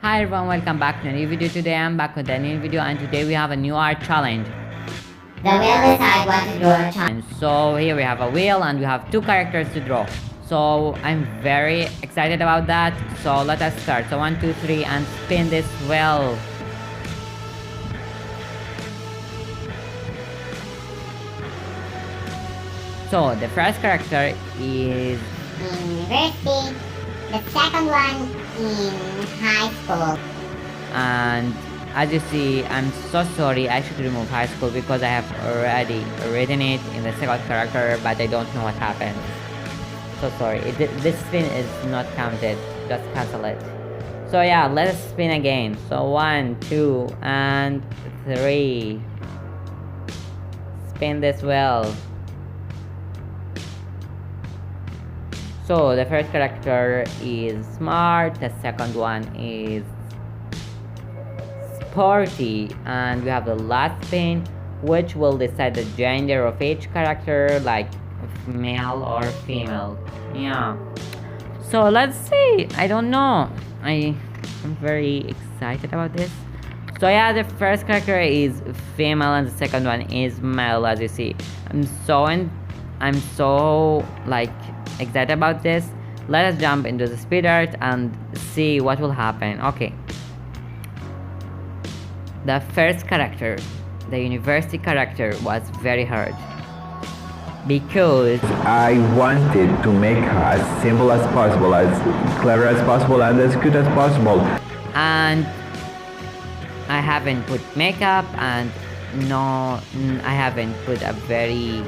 Hi everyone, welcome back to a new video. Today I'm back with a new video and today we have a new art challenge. The wheel decide what to draw a challenge. And so here we have a wheel and we have two characters to draw. So I'm very excited about that. So let us start. So 1, 2, 3 and spin this wheel. So the first character is In university, the second one in high school. and as you see, I'm so sorry, I should remove high school because I have already written it in the second character, but I don't know what happened. So sorry, this spin is not counted, just cancel it. So yeah, let's spin again. So 1, 2 and 3. Spin this wheel. So the first character is smart, the second one is sporty, and we have the last spin, which will decide the gender of each character, like male or female. Yeah. So let's see. I don't know. I'm very excited about this. So yeah, the first character is female and the second one is male, as you see. I'm so like excited about this. Let us jump into the speed art and see what will happen. Okay. The first character, the university character, was very hard because I wanted to make her as simple as possible, as clever as possible, and as good as possible. and I haven't put makeup and I haven't put a very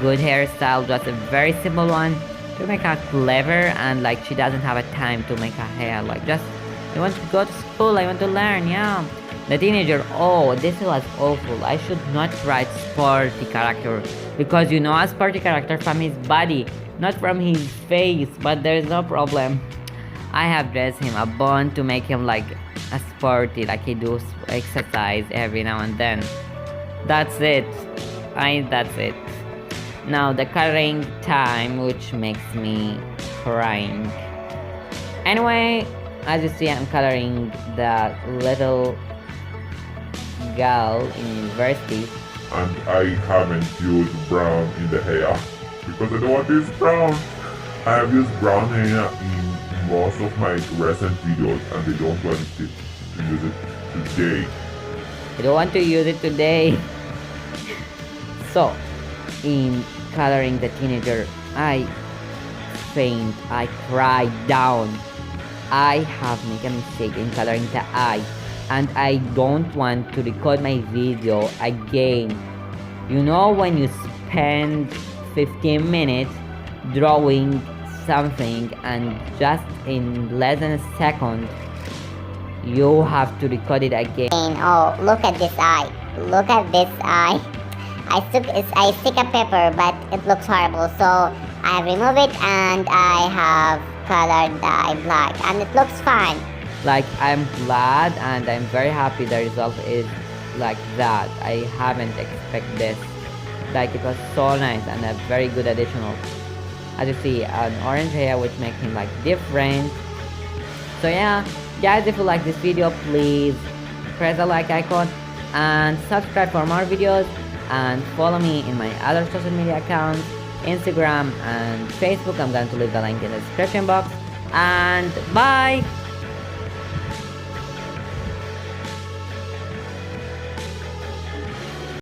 good hairstyle, just a very simple one to make her clever, and like she doesn't have a time to make her hair, like just I want to go to school, I want to learn. Yeah. The teenager, oh, this was awful. I should not write sporty character because you know a sporty character from his body, not from his face, but there's no problem. I have dressed him a bun to make him like a sporty, like he does exercise every now and then. That's it. That's it. Now the coloring time, which makes me crying. Anyway, as you see, I'm coloring the little girl in university. And I haven't used brown in the hair because I don't want to use brown. I have used brown hair in most of my recent videos and I don't want to use it today. I don't want to use it today. So, in coloring the teenager, I faint, I cry down. I have made a mistake in coloring the eye, and I don't want to record my video again. You know when you spend 15 minutes drawing something and just in less than a second you have to record it again. Oh, look at this eye. Look at this eye. I stick a paper, but it looks horrible. So I have removed it and I have colored the eye black, and it looks fine. Like, I'm glad and I'm very happy the result is like that. I haven't expected this. Like, it was so nice and a very good additional. As you see, an orange hair which makes him like different. So yeah, guys, if you like this video, please press the like icon and subscribe for more videos, and follow me in my other social media accounts, Instagram and Facebook. I'm going to leave the link in the description box, and bye.